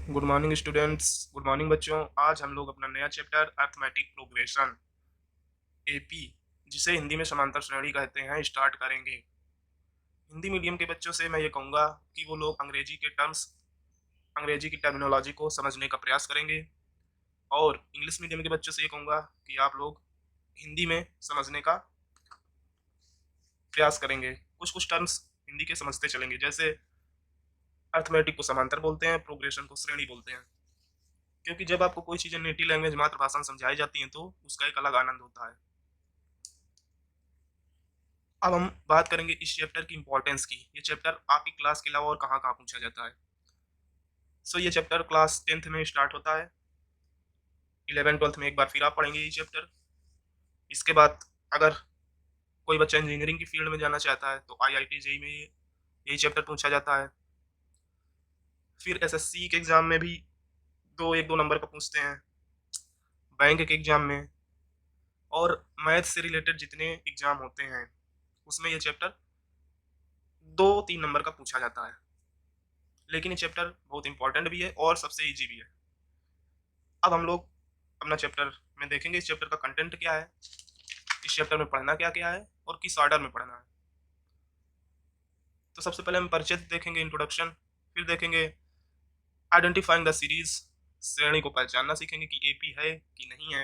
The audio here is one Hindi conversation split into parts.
Good morning students, good morning बच्चों। आज हम लोग अपना नया चैप्टर अर्थमेटिक प्रोग्रेशन एपी, जिसे हिंदी में समांतर श्रेणी कहते हैं, स्टार्ट करेंगे। हिंदी मीडियम के बच्चों से मैं ये कहूँगा कि वो लोग अंग्रेजी की टर्मिनोलॉजी को समझने का प्रयास करेंगे, और इंग्लिश मीडियम के बच्चों से ये कहूँगा कि आप लोग हिंदी में समझने का प्रयास करेंगे। कुछ कुछ टर्म्स हिंदी के समझते चलेंगे, जैसे अर्थमेटिक को समांतर बोलते हैं, प्रोग्रेशन को श्रेणी बोलते हैं। क्योंकि जब आपको कोई चीज़ें नेटिव लैंग्वेज मातृभाषा में समझाई जाती हैं तो उसका एक अलग आनंद होता है। अब हम बात करेंगे इस चैप्टर की इंपॉर्टेंस की। ये चैप्टर आपकी क्लास के अलावा और कहाँ कहाँ पूछा जाता है। ये चैप्टर क्लास 10th में स्टार्ट होता है, 11th 12th में एक बार फिर आप पढ़ेंगे ये चैप्टर। इसके बाद अगर कोई बच्चा इंजीनियरिंग की फील्ड में जाना चाहता है तो IIT जेई में यही चैप्टर पूछा जाता है। फिर SSC के एग्ज़ाम में भी एक दो नंबर का पूछते हैं, बैंक के एग्ज़ाम में, और मैथ से रिलेटेड जितने एग्ज़ाम होते हैं उसमें ये चैप्टर 2-3 नंबर का पूछा जाता है। लेकिन ये चैप्टर बहुत इंपॉर्टेंट भी है और सबसे ईजी भी है। अब हम लोग अपना चैप्टर में देखेंगे इस चैप्टर का कंटेंट क्या है, इस चैप्टर में पढ़ना क्या क्या है और किस ऑर्डर में पढ़ना है। तो सबसे पहले हम परिचय देखेंगे, इंट्रोडक्शन। फिर देखेंगे आइडेंटिफाइंग द सीरीज, श्रेणी को पहचानना सीखेंगे कि एपी है कि नहीं है।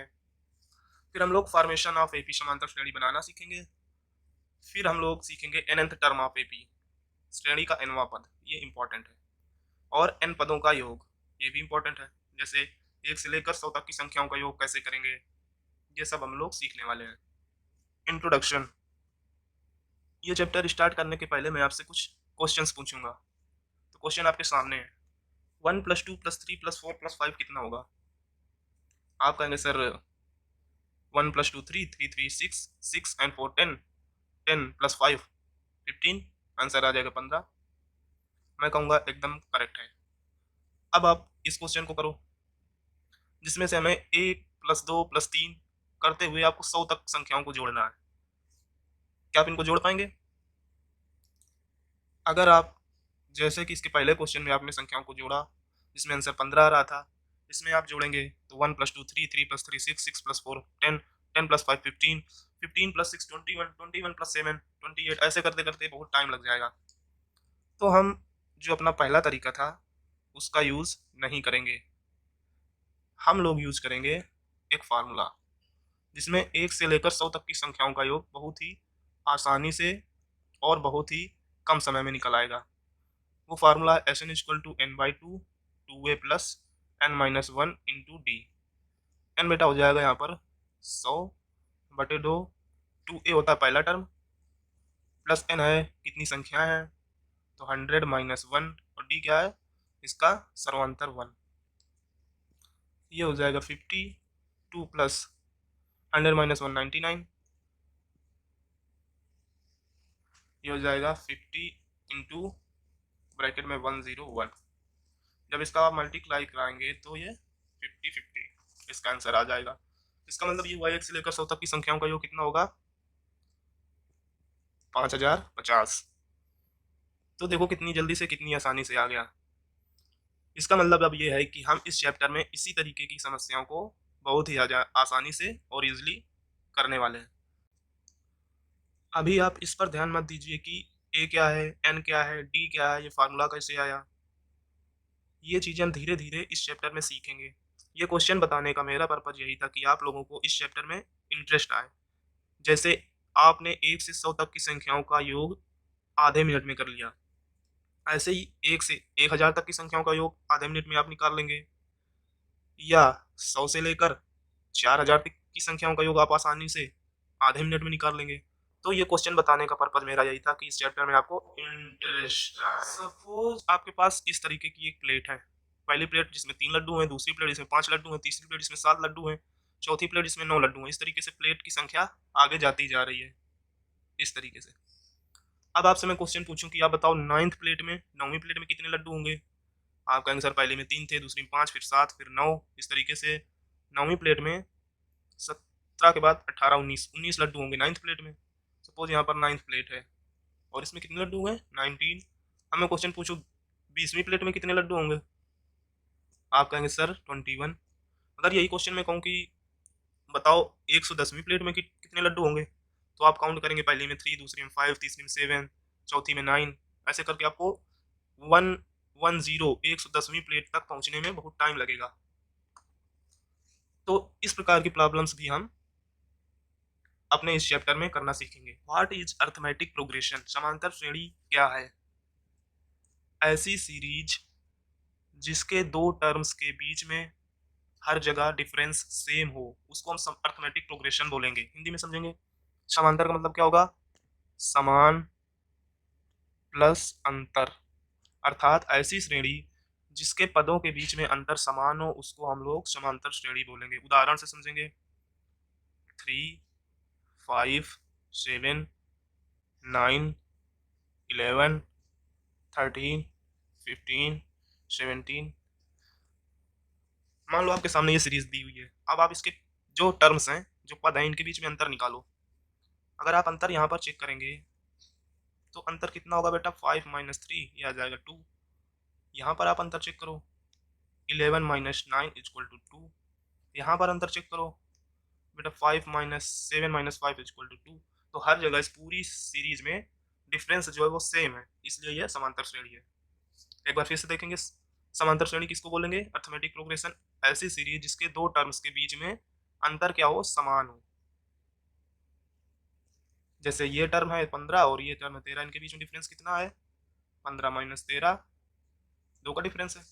फिर हम लोग फॉर्मेशन ऑफ एपी, समांतर श्रेणी बनाना सीखेंगे। फिर हम लोग सीखेंगे nth टर्म ऑफ एपी, श्रेणी का nवां पद, ये इंपॉर्टेंट है। और n पदों का योग, ये भी इंपॉर्टेंट है। जैसे 1 से लेकर 100 तक की संख्याओं का योग कैसे करेंगे, ये सब हम लोग सीखने वाले हैं। इंट्रोडक्शन। ये चैप्टर स्टार्ट करने के पहले मैं आपसे कुछ क्वेश्चंस पूछूंगा। तो क्वेश्चन आपके सामने है, 1+2+3+4+5 कितना होगा? आप कहेंगे सर 1+2 3, 3 3 6, 6 and 4 10, 10+5 15, आंसर आ जाएगा 15। मैं कहूँगा एकदम करेक्ट है। अब आप इस क्वेश्चन को करो, जिसमें से हमें 1+2+3 करते हुए आपको 100 तक संख्याओं को जोड़ना है। क्या आप इनको जोड़ पाएंगे? अगर आप, जैसे कि इसके पहले क्वेश्चन में आपने संख्याओं को जोड़ा जिसमें आंसर 15 आ रहा था, इसमें आप जोड़ेंगे तो 1+2 3, 3+3 6, 6+4 10, 10+5 15, 15+6 21, 21+7 28, ऐसे करते करते बहुत टाइम लग जाएगा। तो हम जो अपना पहला तरीका था उसका यूज़ नहीं करेंगे। हम लोग यूज़ करेंगे एक फार्मूला, जिसमें 1 से लेकर 100 तक की संख्याओं का योग बहुत ही आसानी से और बहुत ही कम समय में निकल आएगा। वो formula Sn = n/2 2a plus n-1 into d. N बेटा हो जाएगा यहाँ पर 100/2, 2a होता है पहला टर्म, प्लस n है कितनी संख्या है तो 100-1, और डी क्या है इसका सर्वांतर 1। ये हो जाएगा 50, 2 प्लस 100-1 99, ये हो जाएगा 50 इंटू ब्रैकेट में 101। जब इसका आप मल्टीप्लाई कराएंगे तो ये 50-50 इसका आंसर आ जाएगा। इसका मतलब ये हुआ 1 से लेकर 100 तक की संख्याओं का योग कितना होगा? 5050। तो देखो कितनी जल्दी से कितनी आसानी से आ गया। इसका मतलब अब ये है कि हम इस चैप्टर में इसी तरीके की समस्याओं को बहुत ही आसानी से और इजीली करने वाले हैं। अभी आप इस पर ध्यान मत दीजिए कि ए क्या है, एन क्या है, डी क्या है, ये फार्मूला कैसे आया। ये चीज़ें हम धीरे धीरे इस चैप्टर में सीखेंगे। ये क्वेश्चन बताने का मेरा पर्पज़ यही था कि आप लोगों को इस चैप्टर में इंटरेस्ट आए। जैसे आपने 1 से 100 तक की संख्याओं का योग आधे मिनट में कर लिया, ऐसे ही 1 से 1000 तक की संख्याओं का योग आधे मिनट में आप निकाल लेंगे, या 100 से लेकर 4000 तक की संख्याओं का योग आप आसानी से आधे मिनट में निकाल लेंगे। तो ये क्वेश्चन बताने का पर्पज़ मेरा यही था कि इस चैप्टर में आपको इंटरेस्ट आए। सपोज आपके पास इस तरीके की एक प्लेट है, पहली प्लेट जिसमें 3 लड्डू हैं, दूसरी प्लेट जिसमें 5 लड्डू हैं, तीसरी प्लेट जिसमें 7 लड्डू हैं, चौथी प्लेट जिसमें 9 लड्डू हैं। इस तरीके से प्लेट की संख्या आगे जाती जा रही है, इस तरीके से। अब आपसे मैं क्वेश्चन पूछूं कि आप बताओ 9th प्लेट में, 9वीं प्लेट में कितने लड्डू होंगे? आप कहेंगे सर पहले में 3 थे, दूसरी में 5, फिर 7, फिर 9, इस तरीके से 9वीं प्लेट में 17 के बाद 18 19 लड्डू होंगे 9th प्लेट में। सपोज यहाँ पर 9th प्लेट है और इसमें कितने लड्डू हैं? 19। अब मैं क्वेश्चन पूछूं 20वीं प्लेट में कितने लड्डू होंगे? आप कहेंगे सर 21। अगर यही क्वेश्चन में कहूँ कि बताओ 110वीं प्लेट में कितने लड्डू होंगे, तो आप काउंट करेंगे, पहली में 3, दूसरी में 5, तीसरी में 7, चौथी में 9, ऐसे करके आपको 110 प्लेट तक पहुंचने में बहुत टाइम लगेगा। तो इस प्रकार की प्रॉब्लम्स भी हम अपने इस चैप्टर में करना सीखेंगे। व्हाट इज अर्थमेटिक प्रोग्रेशन, समांतर श्रेणी क्या है? ऐसी सीरीज जिसके दो टर्म्स के बीच में हर जगह डिफरेंस सेम हो, उसको हम अर्थमेटिक प्रोग्रेशन बोलेंगे। हिंदी में समझेंगे, समांतर का मतलब क्या होगा? समान प्लस अंतर, अर्थात ऐसी श्रेणी जिसके पदों के बीच में अंतर समान हो, उसको हम लोग समांतर श्रेणी बोलेंगे। उदाहरण से समझेंगे, 3, 5, 7, 9, 11, 13, 15, 17। मान लो आपके सामने ये सीरीज दी हुई है, अब आप इसके जो टर्म्स हैं, जो पद हैं, इनके बीच में अंतर निकालो। अगर आप अंतर यहाँ पर चेक करेंगे तो अंतर कितना होगा बेटा? 5 माइनस 3, ये आ जाएगा 2। यहाँ पर आप अंतर चेक करो, 11 माइनस 9 इक्वल टू 2। यहाँ पर अंतर चेक करो बेटा, 5 माइनस 7 माइनस 5 इक्वल टू 2। तो हर जगह इस पूरी सीरीज में डिफरेंस जो है वो सेम है, इसलिए यह समांतर श्रेणी है। एक बार फिर से देखेंगे, समांतर श्रेणी किसको बोलेंगे? अर्थमेटिक प्रोग्रेशन, ऐसी सीरीज जिसके दो टर्म्स के बीच में अंतर क्या हो? समान हो। जैसे ये टर्म है 15 और ये टर्म है 13, इनके बीच में डिफरेंस कितना है? 15 माइनस 13, 2 का डिफरेंस है।